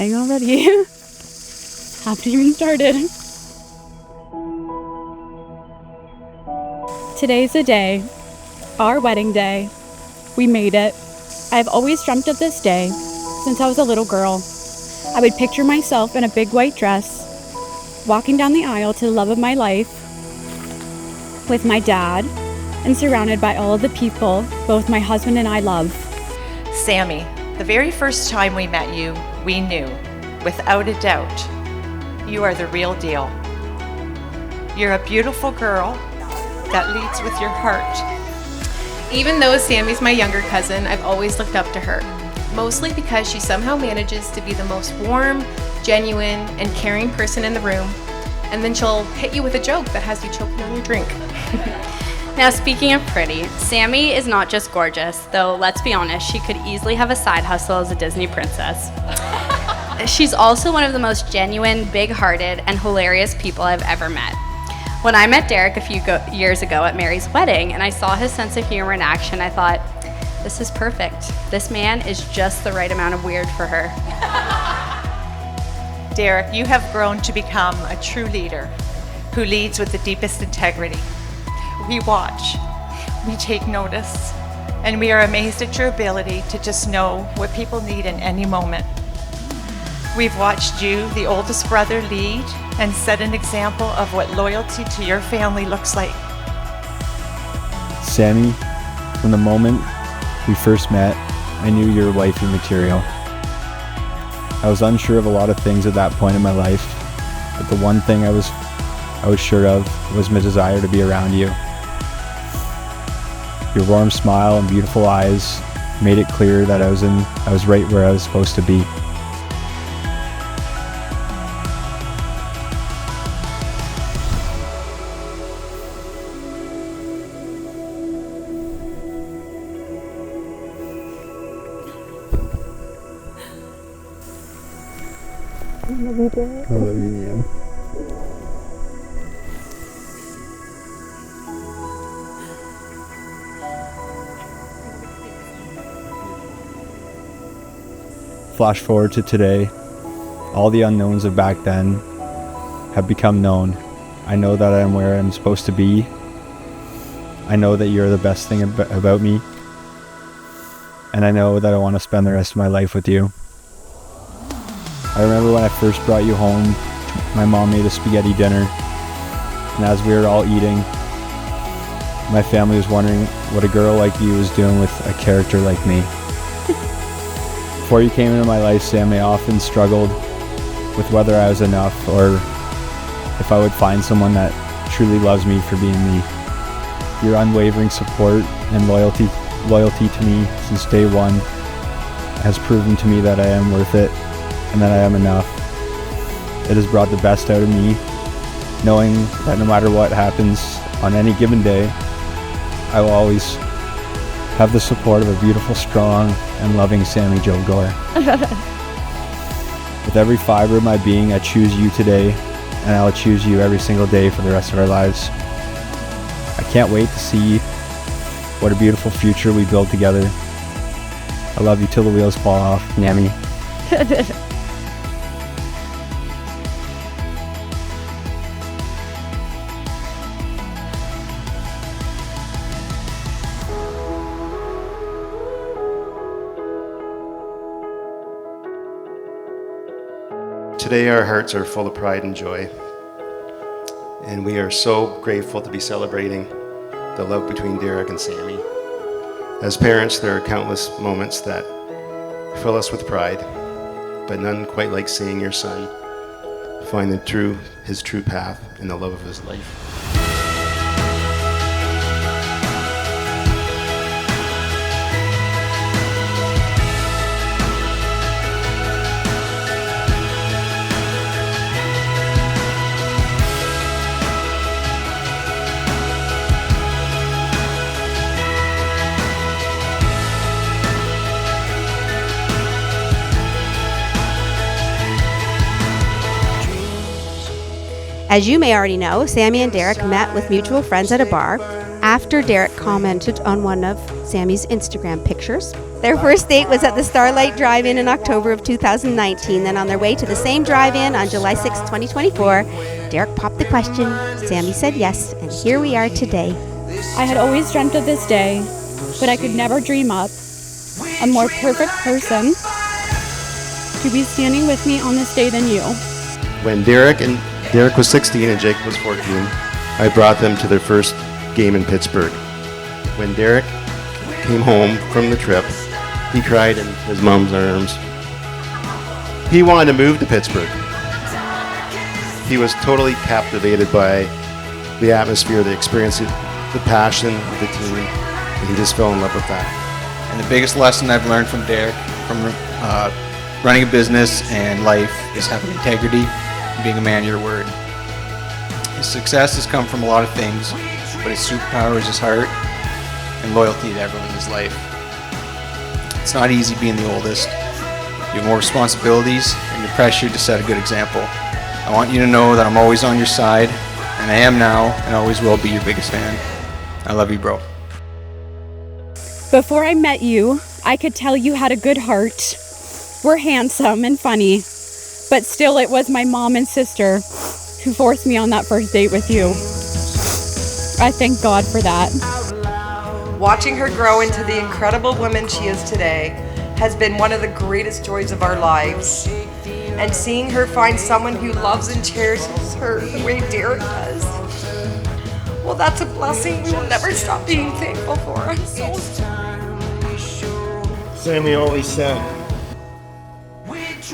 crying already. Haven't even started. Today's the day, our wedding day. We made it. I've always dreamt of this day since I was a little girl. I would picture myself in a big white dress, walking down the aisle to the love of my life with my dad, and surrounded by all of the people both my husband and I love. Sammie, the very first time we met you, we knew, without a doubt, you are the real deal. You're a beautiful girl that leads with your heart. Even though Sammie's my younger cousin, I've always looked up to her, mostly because she somehow manages to be the most warm, genuine, and caring person in the room, and then she'll hit you with a joke that has you choking on your drink. Now, speaking of pretty, Sammie is not just gorgeous, though let's be honest, she could easily have a side hustle as a Disney princess. She's also one of the most genuine, big-hearted, and hilarious people I've ever met. When I met Derick a few years ago at Mary's wedding and I saw his sense of humor in action, I thought, this is perfect. This man is just the right amount of weird for her. Derick, you have grown to become a true leader who leads with the deepest integrity. We watch, we take notice, and we are amazed at your ability to just know what people need in any moment. We've watched you, the oldest brother, lead and set an example of what loyalty to your family looks like. Sammie, from the moment we first met, I knew you were wifey material. I was unsure of a lot of things at that point in my life, but the one thing I was sure of was my desire to be around you. Your warm smile and beautiful eyes made it clear that I was right where I was supposed to be. I love you, Derick. I love you, man. Flash forward to today, all the unknowns of back then have become known. I know that I am where I'm supposed to be. I know that you're the best thing about me. And I know that I want to spend the rest of my life with you. I remember when I first brought you home, my mom made a spaghetti dinner. And as we were all eating, my family was wondering what a girl like you was doing with a character like me. Before you came into my life, Sammie, I often struggled with whether I was enough or if I would find someone that truly loves me for being me. Your unwavering support and loyalty to me since day one has proven to me that I am worth it and that I am enough. It has brought the best out of me, knowing that no matter what happens on any given day, I will always have the support of a beautiful, strong, and loving Sammie Jo Gore. With every fiber of my being, I choose you today, and I will choose you every single day for the rest of our lives. I can't wait to see what a beautiful future we build together. I love you till the wheels fall off, Nammy. Today our hearts are full of pride and joy, and we are so grateful to be celebrating the love between Derick and Sammie. As parents, there are countless moments that fill us with pride, but none quite like seeing your son find his true path in the love of his life. As you may already know, Sammie and Derick met with mutual friends at a bar, after Derek commented on one of Sammie's Instagram pictures. Their first date was at the Starlight Drive-In in October of 2019. Then on their way to the same drive-in on July 6, 2024, Derek popped the question, Sammie said yes, and here we are today. I had always dreamt of this day, but I could never dream up a more perfect person to be standing with me on this day than you. When Derek was 16 and Jacob was 14, I brought them to their first game in Pittsburgh. When Derek came home from the trip, he cried in his mom's arms. He wanted to move to Pittsburgh. He was totally captivated by the atmosphere, the experience, the passion of the team, and he just fell in love with that. And the biggest lesson I've learned from Derek, from running a business and life, is having integrity and being a man of your word. His success has come from a lot of things, but his superpower is his heart and loyalty to everyone in his life. It's not easy being the oldest. You have more responsibilities and you're pressured to set a good example. I want you to know that I'm always on your side, and I am now and always will be your biggest fan. I love you, bro. Before I met you, I could tell you had a good heart, were handsome and funny, but still it was my mom and sister who forced me on that first date with you. I thank God for that. Watching her grow into the incredible woman she is today has been one of the greatest joys of our lives. And seeing her find someone who loves and cherishes her the way Derek does, well, that's a blessing we will never stop being thankful for. I'm so Sammie always said,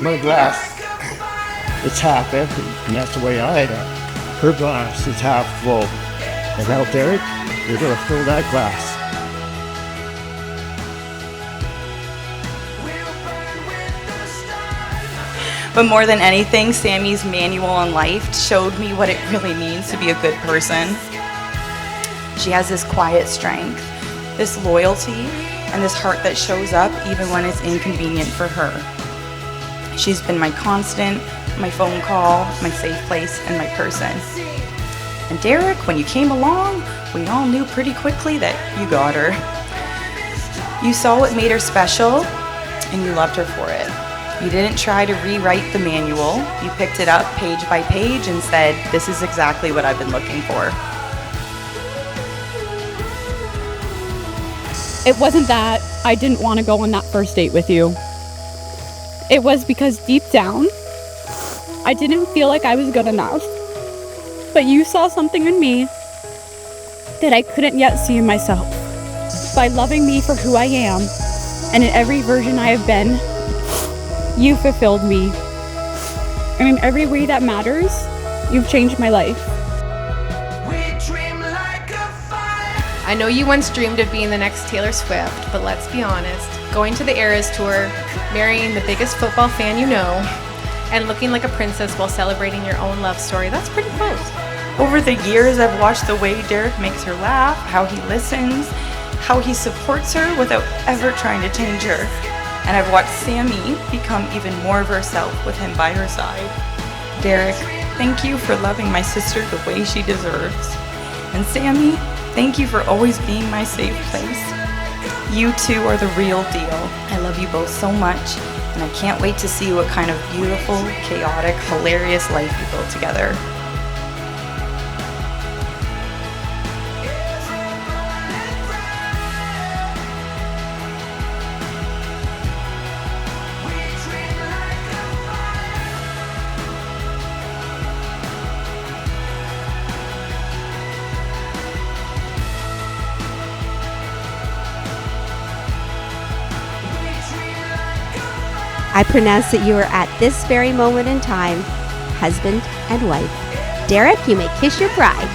my glass is half empty, and that's the way I am. Her glass is half full. And now, Derek, you're going to fill that glass. But more than anything, Sammie's manual on life showed me what it really means to be a good person. She has this quiet strength, this loyalty, and this heart that shows up even when it's inconvenient for her. She's been my constant, my phone call, my safe place, and my person. And Derek, when you came along, we all knew pretty quickly that you got her. You saw what made her special, and you loved her for it. You didn't try to rewrite the manual. You picked it up page by page and said, this is exactly what I've been looking for. It wasn't that I didn't want to go on that first date with you. It was because deep down, I didn't feel like I was good enough. But you saw something in me that I couldn't yet see in myself. By loving me for who I am, and in every version I have been, you fulfilled me. And in every way that matters, you've changed my life. I know you once dreamed of being the next Taylor Swift, but let's be honest, going to the Eras Tour, marrying the biggest football fan you know, and looking like a princess while celebrating your own love story, that's pretty close. Over the years, I've watched the way Derek makes her laugh, how he listens, how he supports her without ever trying to change her. And I've watched Sammie become even more of herself with him by her side. Derek, thank you for loving my sister the way she deserves. And Sammie, thank you for always being my safe place. You two are the real deal. I love you both so much, and I can't wait to see what kind of beautiful, chaotic, hilarious life you build together. I pronounce that you are at this very moment in time, husband and wife. Derek, you may kiss your bride.